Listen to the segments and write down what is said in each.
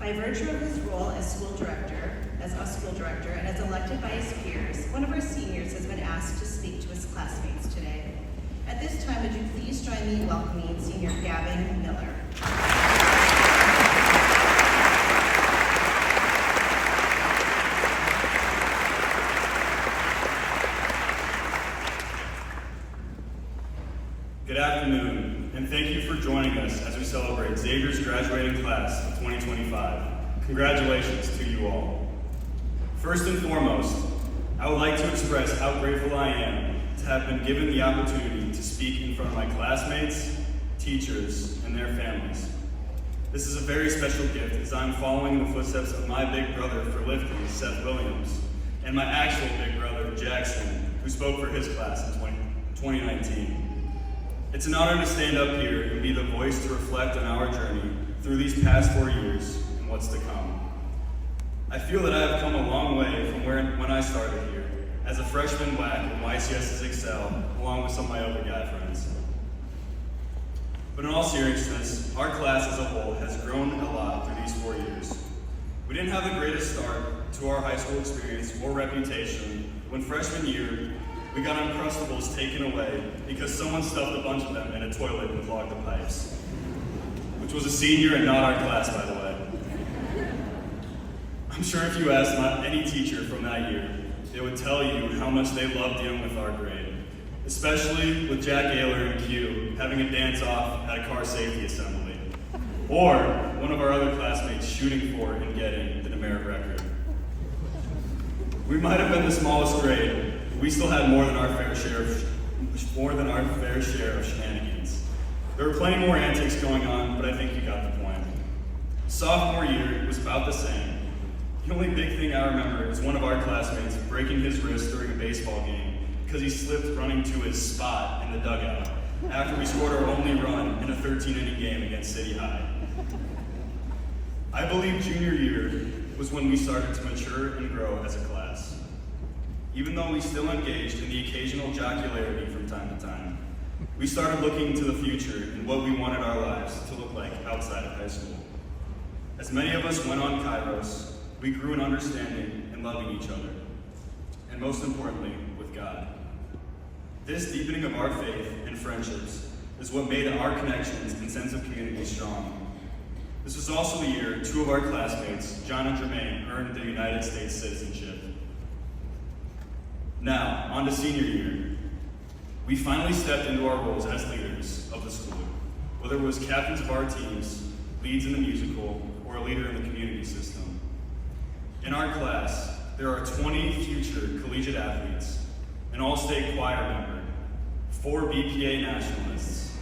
By virtue of his role as a school director, and as elected by his peers, one of our seniors has been asked to speak to his classmates today. At this time, would you please join me in welcoming Senior Gavin Miller. Good afternoon, and thank you for joining us as we celebrate Xavier's graduating class of 2025. Congratulations to you all. First and foremost, I would like to express how grateful I am to have been given the opportunity to speak in front of my classmates, teachers, and their families. This is a very special gift as I'm following the footsteps of my big brother for lifting, Seth Williams, and my actual big brother, Jackson, who spoke for his class in 2019. It's an honor to stand up here and be the voice to reflect on our journey through these past 4 years and what's to come. I feel that I have come a long way from when I started here, as a freshman WAC in YCS's Excel, along with some of my other guy friends. But in all seriousness, our class as a whole has grown a lot through these 4 years. We didn't have the greatest start to our high school experience or reputation when freshman year we got Uncrustables taken away because someone stuffed a bunch of them in a toilet and clogged the pipes. Which was a senior and not our class, by the way. I'm sure if you asked any teacher from that year, they would tell you how much they loved dealing with our grade. Especially with Jack Ayler and Q having a dance-off at a car safety assembly. Or one of our other classmates shooting for and getting the numeric record. We might have been the smallest grade, we still had more than our fair share of shenanigans. There were plenty more antics going on, but I think you got the point. Sophomore year was about the same. The only big thing I remember is one of our classmates breaking his wrist during a baseball game because he slipped running to his spot in the dugout after we scored our only run in a 13-inning game against City High. I believe junior year was when we started to mature and grow as a class. Even though we still engaged in the occasional jocularity from time to time, we started looking to the future and what we wanted our lives to look like outside of high school. As many of us went on Kairos, we grew in understanding and loving each other, and most importantly, with God. This deepening of our faith and friendships is what made our connections and sense of community strong. This was also the year 2 of our classmates, John and Jermaine, earned their United States citizenship. Now, on to senior year. We finally stepped into our roles as leaders of the school, whether it was captains of our teams, leads in the musical, or a leader in the community system. In our class, there are 20 future collegiate athletes, an all-state choir member, 4 BPA nationalists,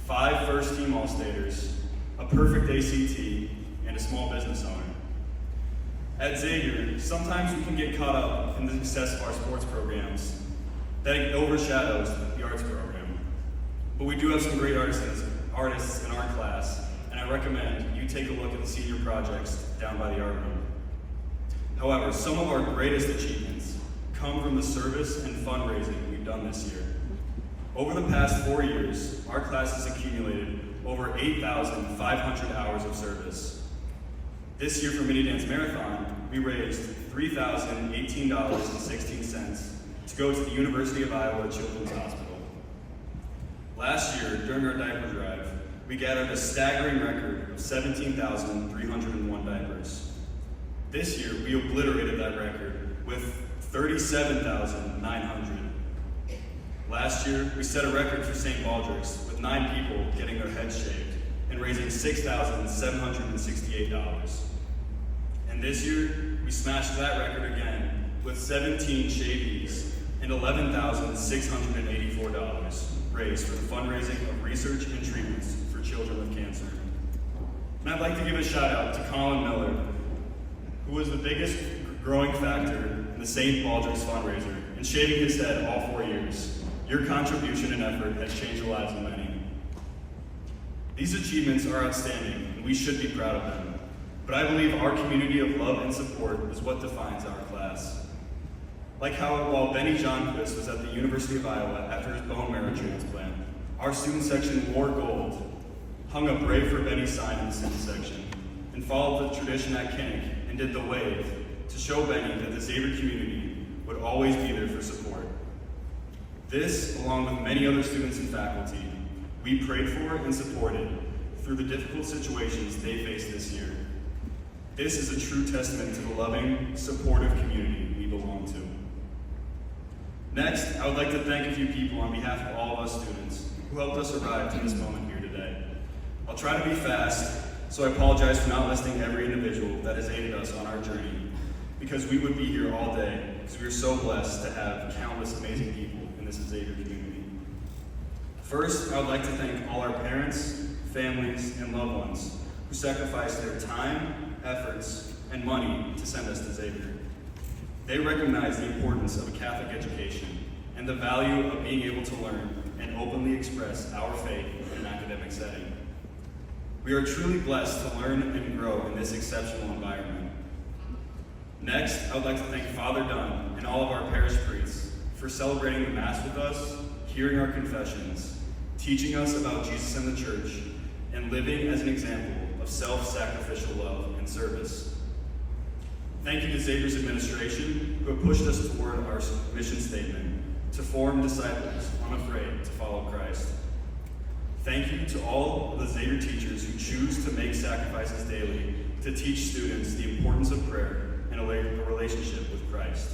5 first-team all-staters, a perfect ACT, and a small business owner. At Xavier, sometimes we can get caught up in the success of our sports programs that overshadows the arts program. But we do have some great artists in our class, and I recommend you take a look at the senior projects down by the art room. However, some of our greatest achievements come from the service and fundraising we've done this year. Over the past 4 years, our class has accumulated over 8,500 hours of service. This year for Mini Dance Marathon, we raised $3,018.16 to go to the University of Iowa Children's Hospital. Last year, during our diaper drive, we gathered a staggering record of 17,301 diapers. This year, we obliterated that record with 37,900. Last year, we set a record for St. Baldrick's with 9 people getting their heads shaved and raising $6,768. And this year, we smashed that record again with 17 shavees and $11,684 raised for the fundraising of research and treatments for children with cancer. And I'd like to give a shout out to Colin Miller, who was the biggest growing factor in the St. Baldrick's fundraiser and shaving his head all 4 years. Your contribution and effort has changed the lives of many. These achievements are outstanding, and we should be proud of them. But I believe our community of love and support is what defines our class. Like how while Benny Johnquist was at the University of Iowa after his bone marrow transplant, our student section wore gold, hung a Brave for Benny sign in the student section, and followed the tradition at Kinnick and did the wave to show Benny that the Xavier community would always be there for support. This, along with many other students and faculty, we prayed for and supported through the difficult situations they faced this year. This is a true testament to the loving, supportive community we belong to. Next, I would like to thank a few people on behalf of all of us students who helped us arrive to this moment here today. I'll try to be fast, so I apologize for not listing every individual that has aided us on our journey, because we would be here all day, because we are so blessed to have countless amazing people in this Xavier community. First, I would like to thank all our parents, families, and loved ones who sacrificed their time, efforts, and money to send us to Xavier. They recognize the importance of a Catholic education and the value of being able to learn and openly express our faith in an academic setting. We are truly blessed to learn and grow in this exceptional environment. Next, I would like to thank Father Dunn and all of our parish priests for celebrating the Mass with us, hearing our confessions, teaching us about Jesus and the Church, and living as an example of self-sacrificial love and service. Thank you to Xavier's administration, who have pushed us toward our mission statement, to form disciples unafraid to follow Christ. Thank you to all of the Xavier teachers who choose to make sacrifices daily to teach students the importance of prayer and a relationship with Christ.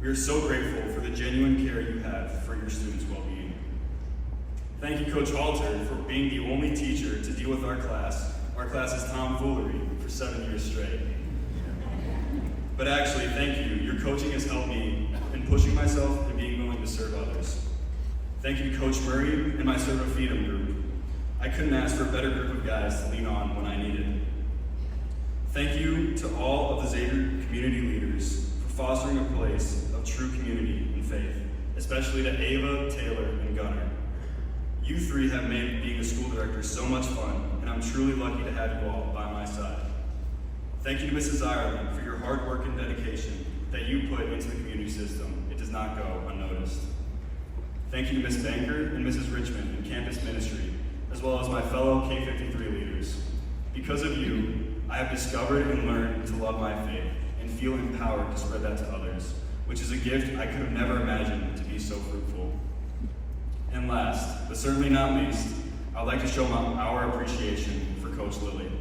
We are so grateful for the genuine care you have for your students' well-being. Thank you, Coach Halter, for being the only teacher to deal with our class. Our class's tomfoolery for 7 years straight. But actually, thank you. Your coaching has helped me in pushing myself and being willing to serve others. Thank you to Coach Murray and my Servo Fiedum group. I couldn't ask for a better group of guys to lean on when I needed. Thank you to all of the Xavier community leaders for fostering a place of true community and faith, especially to Ava, Taylor, and Gunnar. You three have made being a school director so much fun, and I'm truly lucky to have you all by my side. Thank you to Mrs. Ireland for your hard work and dedication that you put into the community system. It does not go unnoticed. Thank you to Ms. Banker and Mrs. Richmond in campus ministry, as well as my fellow K-53 leaders. Because of you, I have discovered and learned to love my faith and feel empowered to spread that to others, which is a gift I could have never imagined to be so fruitful. And last, but certainly not least, I would like to show our appreciation for Coach Lilly.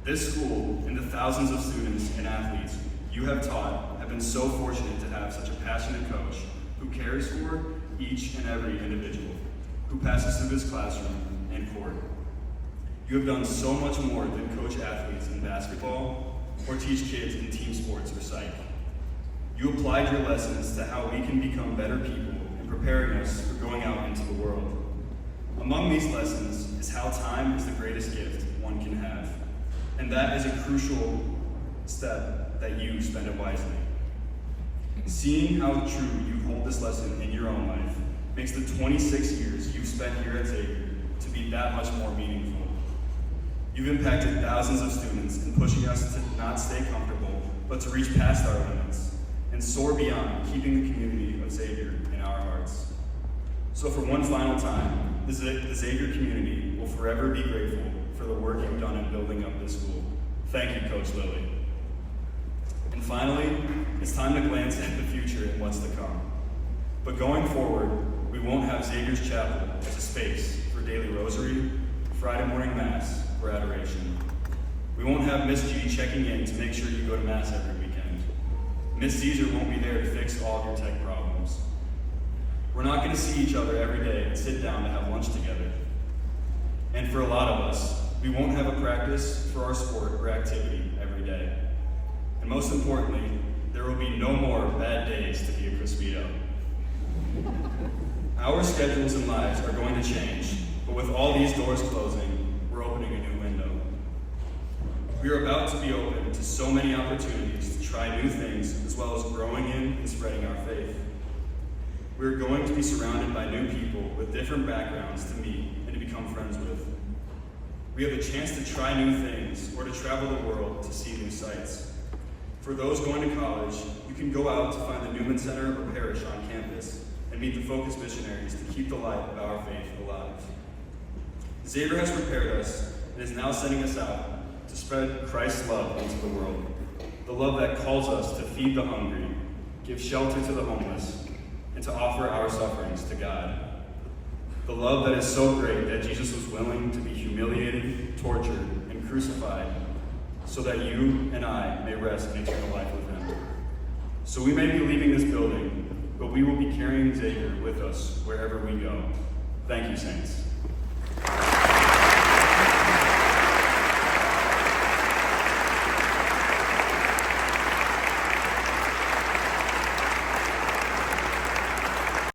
This school and the thousands of students and athletes you have taught have been so fortunate to have such a passionate coach who cares for each and every individual, who passes through this classroom and court. You have done so much more than coach athletes in basketball or teach kids in team sports or psych. You applied your lessons to how we can become better people and preparing us for going out into the world. Among these lessons is how time is the greatest gift one can have, and that is a crucial step that you spend it wisely. Seeing how true you hold this lesson in your own life makes the 26 years you've spent here at Xavier to be that much more meaningful. You've impacted thousands of students in pushing us to not stay comfortable, but to reach past our limits and soar beyond, keeping the community of Xavier in our hearts. So for one final time, the Xavier community will forever be grateful for the work you've done in building up this school. Thank you, Coach Lilly. And finally, it's time to glance at the future and what's to come. But going forward, we won't have Xavier's Chapel as a space for daily rosary, Friday morning Mass, or adoration. We won't have Miss G checking in to make sure you go to Mass every weekend. Miss Caesar won't be there to fix all of your tech problems. We're not going to see each other every day and sit down to have lunch together. And for a lot of us, we won't have a practice for our sport or activity every day. And most importantly, there will be no more bad days to be a Crispito. Our schedules and lives are going to change, but with all these doors closing, we're opening a new window. We are about to be open to so many opportunities to try new things, as well as growing in and spreading our faith. We are going to be surrounded by new people with different backgrounds to meet and to become friends with. We have a chance to try new things or to travel the world to see new sights. For those going to college, you can go out to find the Newman Center or parish on campus and meet the Focus missionaries to keep the light of our faith alive. Xavier has prepared us and is now sending us out to spread Christ's love into the world. The love that calls us to feed the hungry, give shelter to the homeless, and to offer our sufferings to God. The love that is so great that Jesus was willing to be humiliated, tortured, and crucified so that you and I may rest in eternal life with him. So we may be leaving this building, but we will be carrying Xavier with us wherever we go. Thank you, saints.